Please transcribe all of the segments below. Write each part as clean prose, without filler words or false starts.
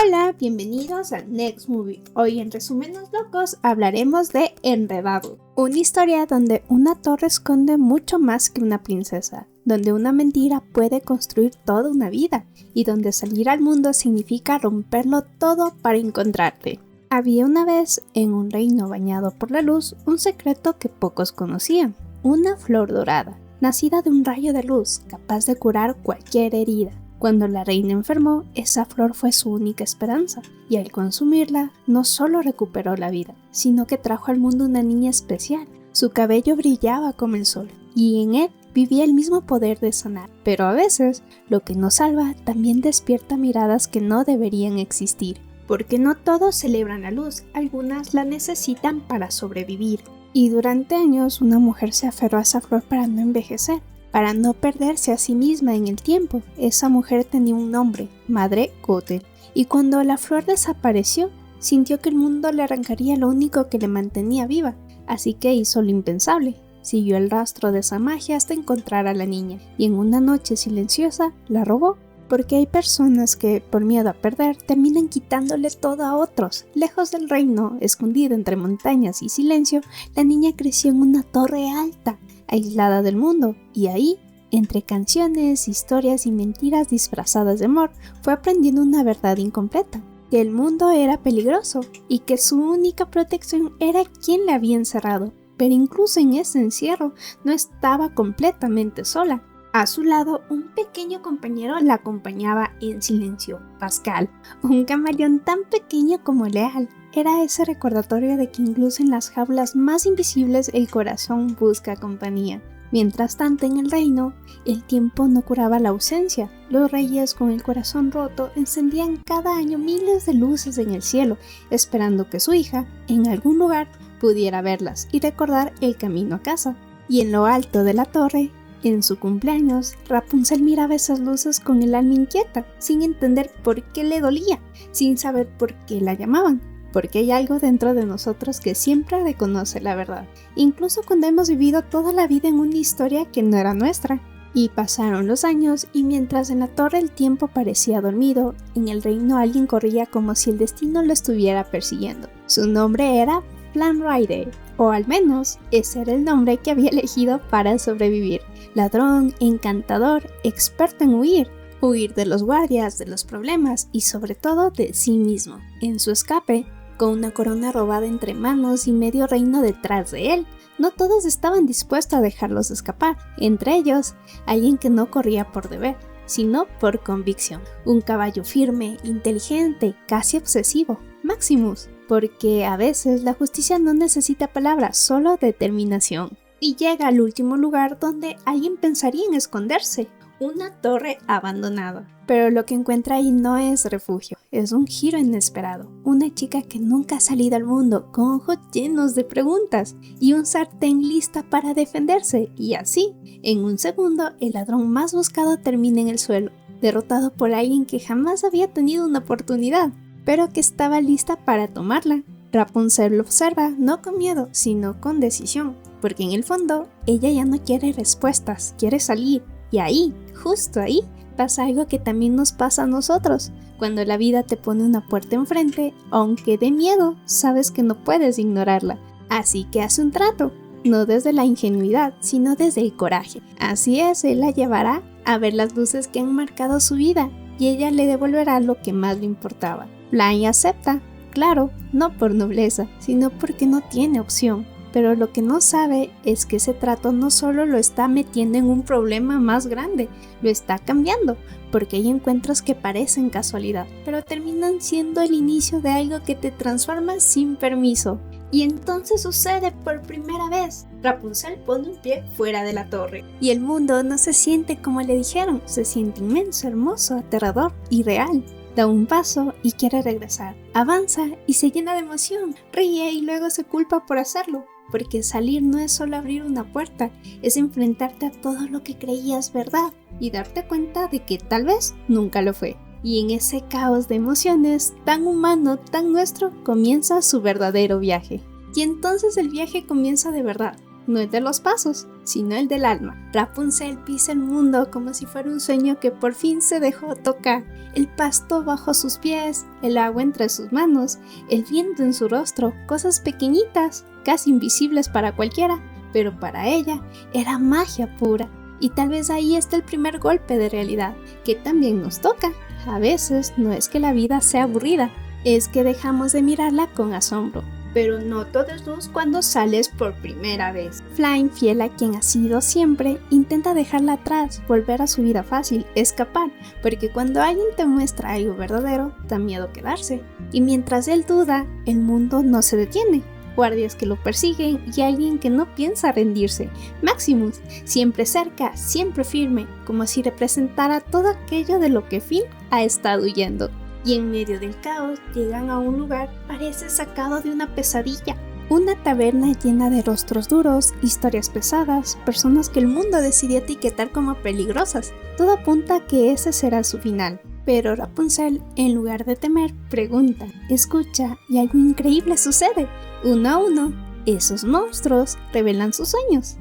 Hola, bienvenidos a Next Movie. Hoy en Resúmenes Locos hablaremos de Enredado, una historia donde una torre esconde mucho más que una princesa, donde una mentira puede construir toda una vida y donde salir al mundo significa romperlo todo para encontrarte. Había una vez, en un reino bañado por la luz, un secreto que pocos conocían, una flor dorada, nacida de un rayo de luz capaz de curar cualquier herida. Cuando la reina enfermó, esa flor fue su única esperanza, y al consumirla, no solo recuperó la vida, sino que trajo al mundo una niña especial. Su cabello brillaba como el sol, y en él vivía el mismo poder de sanar. Pero a veces, lo que nos salva también despierta miradas que no deberían existir. Porque no todos celebran la luz, algunas la necesitan para sobrevivir. Y durante años, una mujer se aferró a esa flor para no envejecer, para no perderse a sí misma en el tiempo. Esa mujer tenía un nombre, Madre Gothel, y cuando la flor desapareció, sintió que el mundo le arrancaría lo único que le mantenía viva, así que hizo lo impensable. Siguió el rastro de esa magia hasta encontrar a la niña, y en una noche silenciosa la robó. Porque hay personas que, por miedo a perder, terminan quitándole todo a otros. Lejos del reino, escondida entre montañas y silencio, la niña creció en una torre alta, aislada del mundo, y ahí, entre canciones, historias y mentiras disfrazadas de amor, fue aprendiendo una verdad incompleta, que el mundo era peligroso y que su única protección era quien la había encerrado. Pero incluso en ese encierro no estaba completamente sola. A su lado, un pequeño compañero la acompañaba en silencio, Pascal, un camaleón tan pequeño como leal. Era ese recordatorio de que incluso en las jaulas más invisibles el corazón busca compañía. Mientras tanto, en el reino, el tiempo no curaba la ausencia. Los reyes, con el corazón roto, encendían cada año miles de luces en el cielo, esperando que su hija, en algún lugar, pudiera verlas y recordar el camino a casa. Y en lo alto de la torre, en su cumpleaños, Rapunzel miraba esas luces con el alma inquieta, sin entender por qué le dolía, sin saber por qué la llamaban, porque hay algo dentro de nosotros que siempre reconoce la verdad, incluso cuando hemos vivido toda la vida en una historia que no era nuestra. Y pasaron los años, y mientras en la torre el tiempo parecía dormido, en el reino alguien corría como si el destino lo estuviera persiguiendo. Su nombre era Flynn, o al menos ese era el nombre que había elegido para sobrevivir. Ladrón, encantador, experto en huir de los guardias, de los problemas y sobre todo de sí mismo. En su escape, con una corona robada entre manos y medio reino detrás de él, no todos estaban dispuestos a dejarlos escapar. Entre ellos, alguien que no corría por deber, sino por convicción. Un caballo firme, inteligente, casi obsesivo, Maximus. Porque a veces la justicia no necesita palabras, solo determinación. Y llega al último lugar donde alguien pensaría en esconderse, una torre abandonada. Pero lo que encuentra ahí no es refugio, es un giro inesperado. Una chica que nunca ha salido al mundo, con ojos llenos de preguntas y un sartén lista para defenderse. Y así, en un segundo, el ladrón más buscado termina en el suelo, derrotado por alguien que jamás había tenido una oportunidad, pero que estaba lista para tomarla. Rapunzel lo observa, no con miedo, sino con decisión, porque en el fondo, ella ya no quiere respuestas, quiere salir. Y ahí, justo ahí, pasa algo que también nos pasa a nosotros. Cuando la vida te pone una puerta enfrente, aunque dé miedo, sabes que no puedes ignorarla. Así que hace un trato, no desde la ingenuidad, sino desde el coraje. Así es, él la llevará a ver las luces que han marcado su vida, y ella le devolverá lo que más le importaba. Flynn acepta, claro, no por nobleza, sino porque no tiene opción. Pero lo que no sabe es que ese trato no solo lo está metiendo en un problema más grande, lo está cambiando, porque hay encuentros que parecen casualidad, pero terminan siendo el inicio de algo que te transforma sin permiso. Y entonces sucede por primera vez. Rapunzel pone un pie fuera de la torre, y el mundo no se siente como le dijeron, se siente inmenso, hermoso, aterrador y real. Da un paso y quiere regresar. Avanza y se llena de emoción, ríe y luego se culpa por hacerlo. Porque salir no es solo abrir una puerta, es enfrentarte a todo lo que creías verdad y darte cuenta de que tal vez nunca lo fue. Y en ese caos de emociones, tan humano, tan nuestro, comienza su verdadero viaje. Y entonces el viaje comienza de verdad. No es de los pasos, sino el del alma. Rapunzel pisa el mundo como si fuera un sueño que por fin se dejó tocar. El pasto bajo sus pies, el agua entre sus manos, el viento en su rostro, cosas pequeñitas, casi invisibles para cualquiera, pero para ella era magia pura. Y tal vez ahí está el primer golpe de realidad, que también nos toca. A veces no es que la vida sea aburrida, es que dejamos de mirarla con asombro. Pero no todo es luz cuando sales por primera vez. Flynn, fiel a quien ha sido siempre, intenta dejarla atrás, volver a su vida fácil, escapar, porque cuando alguien te muestra algo verdadero, da miedo quedarse. Y mientras él duda, el mundo no se detiene. Guardias que lo persiguen y alguien que no piensa rendirse. Maximus, siempre cerca, siempre firme, como si representara todo aquello de lo que Finn ha estado huyendo. Y en medio del caos llegan a un lugar parece sacado de una pesadilla. Una taberna llena de rostros duros, historias pesadas, personas que el mundo decidió etiquetar como peligrosas. Todo apunta a que ese será su final. Pero Rapunzel, en lugar de temer, pregunta, escucha y algo increíble sucede. Uno a uno, esos monstruos revelan sus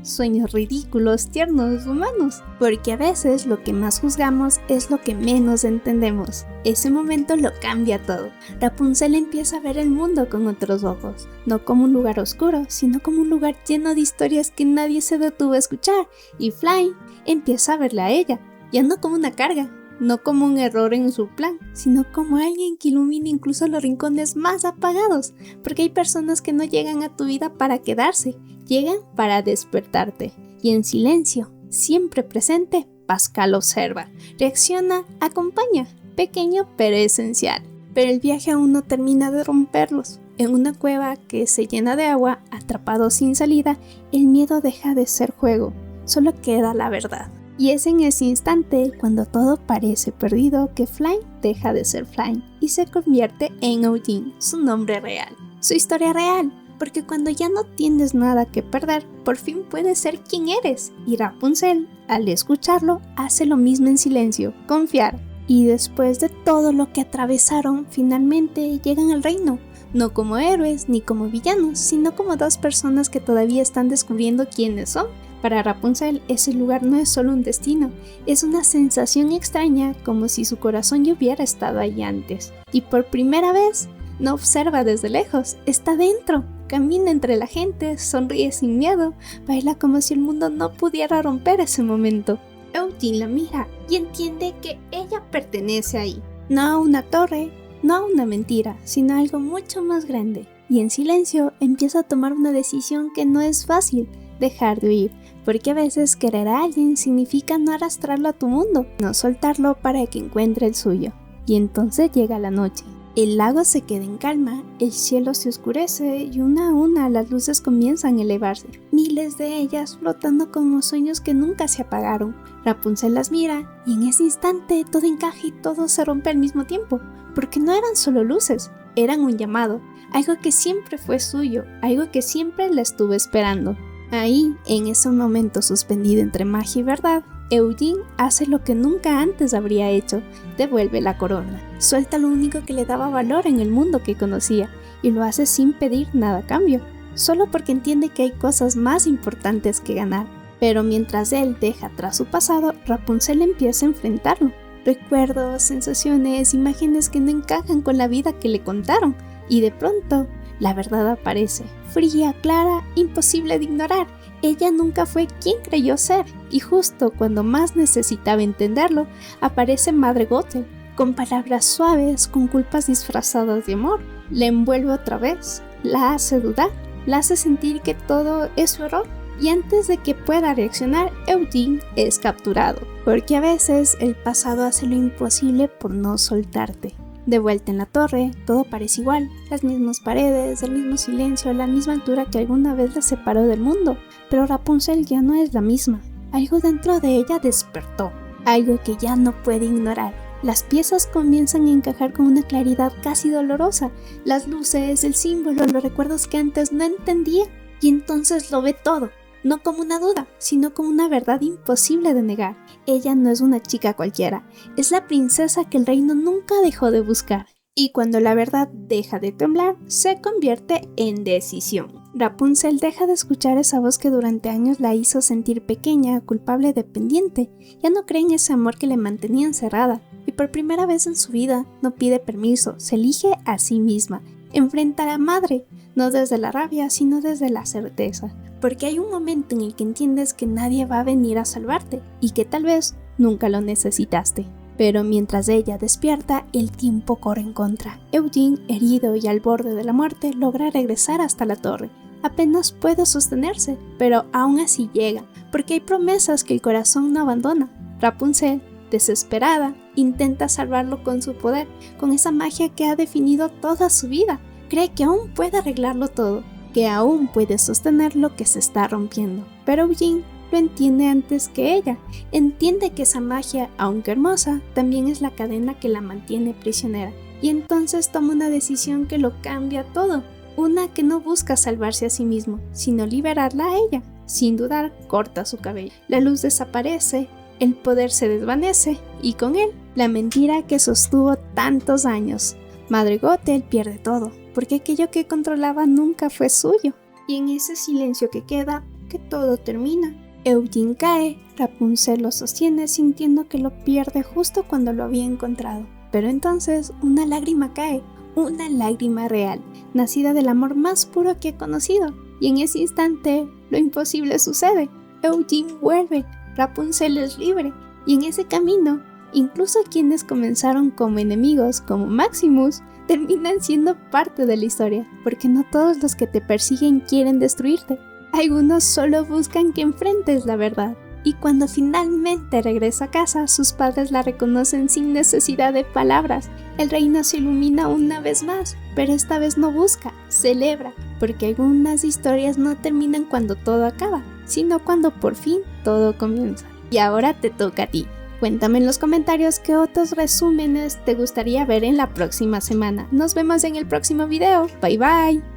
sueños ridículos, tiernos, humanos. Porque a veces lo que más juzgamos es lo que menos entendemos. Ese momento lo cambia todo. Rapunzel empieza a ver el mundo con otros ojos, no como un lugar oscuro, sino como un lugar lleno de historias que nadie se detuvo a escuchar. Y Flynn empieza a verla a ella, ya no como una carga, no como un error en su plan, sino como alguien que ilumina incluso los rincones más apagados, porque hay personas que no llegan a tu vida para quedarse, llegan para despertarte. Y en silencio, siempre presente, Pascal observa, reacciona, acompaña, pequeño pero esencial. Pero el viaje aún no termina de romperlos. En una cueva que se llena de agua, atrapado sin salida, el miedo deja de ser juego, solo queda la verdad. Y es en ese instante, cuando todo parece perdido, que Flynn deja de ser Flynn y se convierte en Odin, su nombre real, su historia real, porque cuando ya no tienes nada que perder, por fin puedes ser quien eres. Y Rapunzel, al escucharlo, hace lo mismo en silencio, confiar. Y después de todo lo que atravesaron, finalmente llegan al reino, no como héroes ni como villanos, sino como dos personas que todavía están descubriendo quiénes son. Para Rapunzel, ese lugar no es solo un destino, es una sensación extraña, como si su corazón ya hubiera estado ahí antes. Y por primera vez, no observa desde lejos, está dentro, camina entre la gente, sonríe sin miedo, baila como si el mundo no pudiera romper ese momento. Eugene la mira y entiende que ella pertenece ahí, no a una torre, no a una mentira, sino a algo mucho más grande. Y en silencio empieza a tomar una decisión que no es fácil, dejar de huir, porque a veces querer a alguien significa no arrastrarlo a tu mundo, no soltarlo para que encuentre el suyo. Y entonces llega la noche. El lago se queda en calma, el cielo se oscurece y una a una las luces comienzan a elevarse, miles de ellas flotando como sueños que nunca se apagaron. Rapunzel las mira y en ese instante todo encaja y todo se rompe al mismo tiempo, porque no eran solo luces, eran un llamado, algo que siempre fue suyo, algo que siempre la estuvo esperando. Ahí, en ese momento suspendido entre magia y verdad, Eugene hace lo que nunca antes habría hecho, devuelve la corona, suelta lo único que le daba valor en el mundo que conocía y lo hace sin pedir nada a cambio, solo porque entiende que hay cosas más importantes que ganar. Pero mientras él deja atrás su pasado, Rapunzel empieza a enfrentarlo. Recuerdos, sensaciones, imágenes que no encajan con la vida que le contaron y de pronto la verdad aparece, fría, clara, imposible de ignorar. Ella nunca fue quien creyó ser, y justo cuando más necesitaba entenderlo, aparece Madre Gothel, con palabras suaves, con culpas disfrazadas de amor. La envuelve otra vez, la hace dudar, la hace sentir que todo es su error. Y antes de que pueda reaccionar, Eugene es capturado, porque a veces el pasado hace lo imposible por no soltarte. De vuelta en la torre, todo parece igual, las mismas paredes, el mismo silencio, la misma altura que alguna vez la separó del mundo, pero Rapunzel ya no es la misma. Algo dentro de ella despertó, algo que ya no puede ignorar. Las piezas comienzan a encajar con una claridad casi dolorosa, las luces, el símbolo, los recuerdos que antes no entendía, y entonces lo ve todo. No como una duda, sino como una verdad imposible de negar. Ella no es una chica cualquiera, es la princesa que el reino nunca dejó de buscar. Y cuando la verdad deja de temblar, se convierte en decisión. Rapunzel deja de escuchar esa voz que durante años la hizo sentir pequeña, culpable, dependiente. Ya no cree en ese amor que le mantenía encerrada. Y por primera vez en su vida no pide permiso, se elige a sí misma. Enfrenta a la madre, no desde la rabia, sino desde la certeza. Porque hay un momento en el que entiendes que nadie va a venir a salvarte y que tal vez nunca lo necesitaste. Pero mientras ella despierta, el tiempo corre en contra. Eugene, herido y al borde de la muerte, logra regresar hasta la torre. Apenas puede sostenerse, pero aún así llega, porque hay promesas que el corazón no abandona. Rapunzel, desesperada, intenta salvarlo con su poder, con esa magia que ha definido toda su vida. Cree que aún puede arreglarlo todo, que aún puede sostener lo que se está rompiendo. Pero Eugene lo entiende antes que ella. Entiende que esa magia, aunque hermosa, también es la cadena que la mantiene prisionera. Y entonces toma una decisión que lo cambia todo. Una que no busca salvarse a sí mismo, sino liberarla a ella. Sin dudar, corta su cabello. La luz desaparece, el poder se desvanece, y con él, la mentira que sostuvo tantos años. Madre Gothel pierde todo, porque aquello que controlaba nunca fue suyo. Y en ese silencio que queda, que todo termina. Eugene cae, Rapunzel lo sostiene sintiendo que lo pierde justo cuando lo había encontrado. Pero entonces una lágrima cae, una lágrima real, nacida del amor más puro que he conocido. Y en ese instante, lo imposible sucede. Eugene vuelve, Rapunzel es libre. Y en ese camino, incluso quienes comenzaron como enemigos, como Maximus, terminan siendo parte de la historia. Porque no todos los que te persiguen quieren destruirte. Algunos solo buscan que enfrentes la verdad. Y cuando finalmente regresa a casa, sus padres la reconocen sin necesidad de palabras. El reino se ilumina una vez más, pero esta vez no busca, celebra, porque algunas historias no terminan cuando todo acaba, sino cuando por fin todo comienza. Y ahora te toca a ti. Cuéntame en los comentarios qué otros resúmenes te gustaría ver en la próxima semana. Nos vemos en el próximo video. Bye bye.